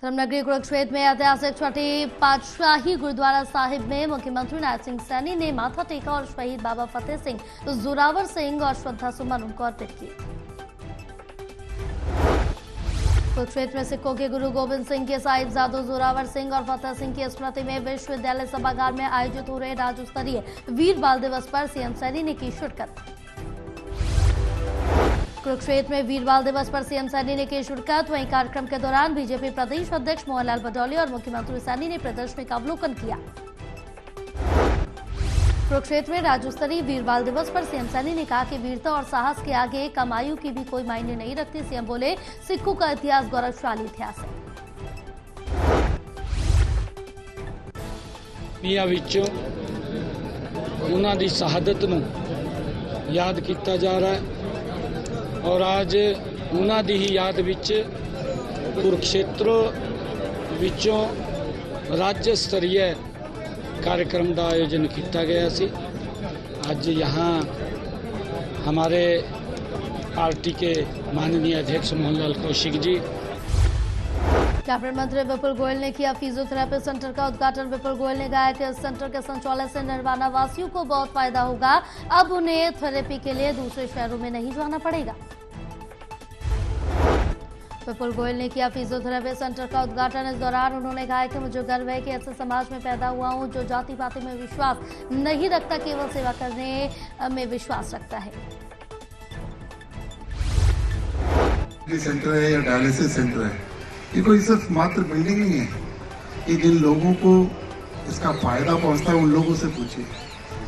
धर्मनगरी कुरुक्षेत्र में ऐतिहासिक छठी पातशाही गुरुद्वारा साहिब में मुख्यमंत्री नायब सिंह सैनी ने माथा टेका और शहीद बाबा फतेह सिंह, जोरावर सिंह और श्रद्धा सुमन उनको अर्पित किए। कुरुक्षेत्र में सिखों के गुरु गोविंद सिंह के साहिबजादों जोरावर सिंह और फतेह सिंह की स्मृति में विश्वविद्यालय सभागार में आयोजित हो रहे राज्य स्तरीय वीर बाल दिवस पर सीएम सैनी ने की शिरकत। कुरुक्षेत्र में वीर बाल दिवस पर सीएम सैनी ने की शिरकत। वहीं कार्यक्रम के दौरान बीजेपी प्रदेश अध्यक्ष मोहनलाल भटौली और मुख्यमंत्री सैनी ने प्रदर्शनी का अवलोकन किया। कुरुक्षेत्र में राज्य स्तरीय वीर बाल दिवस पर सीएम सैनी ने कहा कि वीरता और साहस के आगे कम आयु की भी कोई मायने नहीं रखती। सीएम बोले, सिखों का इतिहास गौरवशाली इतिहास है। मियां विचों उन्हां दी शहादत नूं याद किया जा रहा है और आज उन्हां दी ही याद विच कुरुक्षेत्र विचों राज्य स्तरीय कार्यक्रम का आयोजन किया गया सी। आज यहाँ हमारे पार्टी के माननीय अध्यक्ष मोहनलाल कौशिक जी, कैबिनेट मंत्री विपुल गोयल ने किया फिजियोथेरेपी सेंटर का उद्घाटन। विपुल गोयल ने कहा कि इस सेंटर के संचालन से निर्वाणा वासियों को बहुत फायदा होगा। अब उन्हें थेरेपी के लिए दूसरे शहरों में नहीं जाना पड़ेगा। विपुल गोयल ने किया फिजियोथेरेपी सेंटर का उद्घाटन। इस दौरान उन्होंने कहा कि मुझे गर्व है कि ऐसे समाज में पैदा हुआ हूं जो जाति पाति में विश्वास नहीं रखता, केवल सेवा करने में विश्वास रखता है। सेंटर है या डायलिसिस सेंटर है, ये कोई सिर्फ मात्र बिल्डिंग नहीं है कि जिन लोगों को इसका फायदा पहुंचता है उन लोगों से पूछिए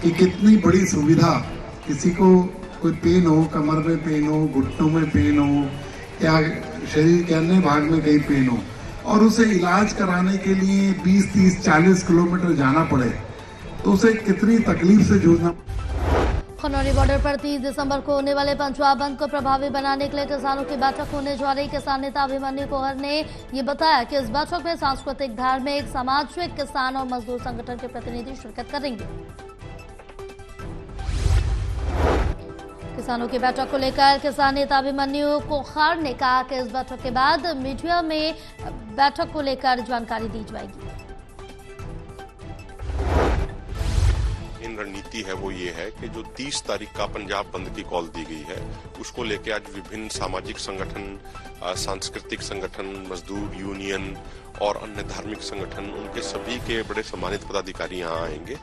कि कितनी बड़ी सुविधा। किसी को कोई पेन हो, कमर में पेन हो, घुटनों में पेन हो या शरीर के अन्य भाग में कहीं पेन हो और उसे इलाज कराने के लिए 20, 30, 40 किलोमीटर जाना पड़े तो उसे कितनी तकलीफ से जूझना। खनौरी बॉर्डर पर 30 दिसंबर को होने वाले पंजाब बंद को प्रभावी बनाने के लिए किसानों की बैठक होने जा रही। किसान नेता अभिमन्यु कोहर ने ये बताया कि इस बैठक में सांस्कृतिक, धार्मिक, सामाजिक, किसान और मजदूर संगठन के प्रतिनिधि शिरकत करेंगे। किसानों की बैठक को लेकर किसान नेता अभिमन्यु कोहर ने कहा कि इस बैठक के बाद मीडिया में बैठक को लेकर जानकारी दी जाएगी। रणनीति है वो ये है कि जो 30 तारीख का पंजाब बंद की कॉल दी गई है उसको लेके आज विभिन्न सामाजिक संगठन, सांस्कृतिक संगठन, मजदूर यूनियन और अन्य धार्मिक संगठन, उनके सभी के बड़े सम्मानित पदाधिकारी यहाँ आएंगे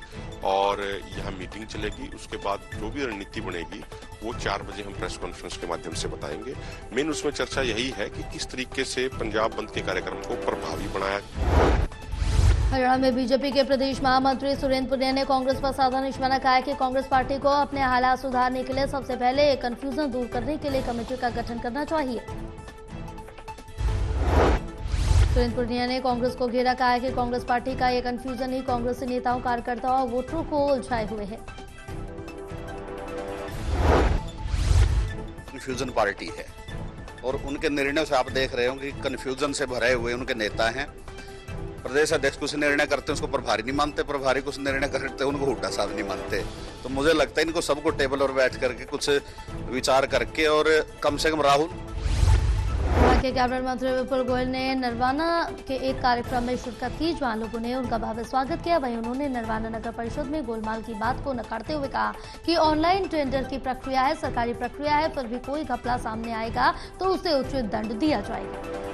और यहाँ मीटिंग चलेगी। उसके बाद जो भी रणनीति बनेगी वो 4 बजे हम प्रेस कॉन्फ्रेंस के माध्यम से बताएंगे। मेन उसमें चर्चा यही है कि किस तरीके से पंजाब बंद के कार्यक्रम को प्रभावी बनाया। हरियाणा में बीजेपी के प्रदेश महामंत्री सुरेंद्र पुनिया ने कांग्रेस पर साधा निशाना कहा कि कांग्रेस पार्टी को अपने हालात सुधारने के लिए सबसे पहले कंफ्यूजन दूर करने के लिए कमेटी का गठन करना चाहिए। सुरेंद्र पुनिया ने कांग्रेस को घेरा, कहा कि कांग्रेस पार्टी का ये कंफ्यूजन ही कांग्रेसी नेताओं, कार्यकर्ताओं और वोटरों को उलझाए हुए है। कंफ्यूजन पार्टी है और उनके निर्णयों से आप देख रहे हो कि कंफ्यूजन से भरे हुए उनके नेता हैं। प्रदेश अध्यक्ष कुछ निर्णय करते हैं उसको प्रभारी नहीं मानते, प्रभारी कुछ निर्णय करते हैं उनको हुड्डा साहब नहीं मानते। तो मुझे लगता है इनको सबको टेबल पर बैठ करके कुछ विचार करके और कम से कम राहुल। के कैबिनेट मंत्री विपुल गोयल ने नरवाना के एक कार्यक्रम में शिरकत की जहां लोगों ने उनका भव्य स्वागत किया। वहीं उन्होंने नरवाना नगर परिषद में गोलमाल की बात को नकारते हुए कहा कि ऑनलाइन टेंडर की प्रक्रिया है, सरकारी प्रक्रिया है, फिर भी कोई घपला सामने आएगा तो उसे उचित दंड दिया जाएगा।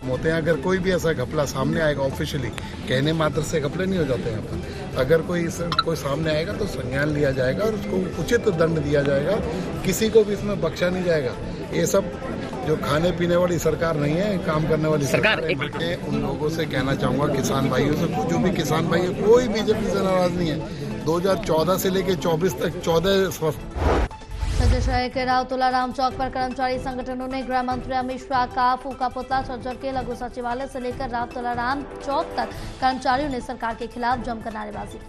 होते हैं अगर कोई भी ऐसा घपला सामने आएगा, ऑफिशियली कहने मात्र से घपले नहीं हो जाते यहाँ पर। अगर कोई सामने आएगा तो संज्ञान लिया जाएगा और उसको उचित दंड दिया जाएगा। किसी को भी इसमें बख्शा नहीं जाएगा। ये सब जो खाने पीने वाली सरकार नहीं है, काम करने वाली सरकार है। मैं उन लोगों से कहना चाहूँगा, किसान भाइयों से, जो भी किसान भाई है, कोई बीजेपी से नाराज नहीं है। 2014 से लेकर 24 तक 14 छज्जर शहर के राव तुलाराम चौक पर कर्मचारी संगठनों ने गृह मंत्री अमित शाह का फूका पुतला छज्जर के लघु सचिवालय से लेकर राव तुलाराम चौक तक कर्मचारियों ने सरकार के खिलाफ जमकर नारेबाजी की।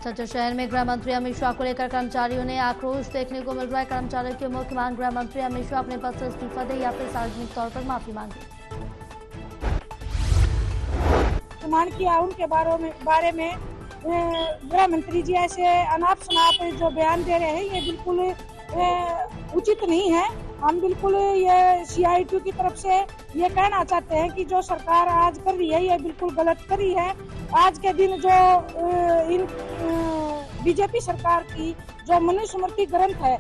छज्जर शहर में गृह मंत्री अमित शाह को लेकर कर्मचारियों ने आक्रोश देखने को मिल रहा है। कर्मचारियों की मुख्य मांग गृह मंत्री अमित शाह अपने पद से इस्तीफा दे या फिर सार्वजनिक तौर पर माफी मांगे। किया उनके बारे में गृह मंत्री जी ऐसे अनाप शनाप जो बयान दे रहे हैं, ये बिल्कुल उचित नहीं है। हम बिल्कुल ये CITU की तरफ से ये कहना चाहते हैं कि जो सरकार आज कर रही है ये बिल्कुल गलत कर रही है। आज के दिन जो इन बीजेपी सरकार की जो मनुस्मृति ग्रंथ है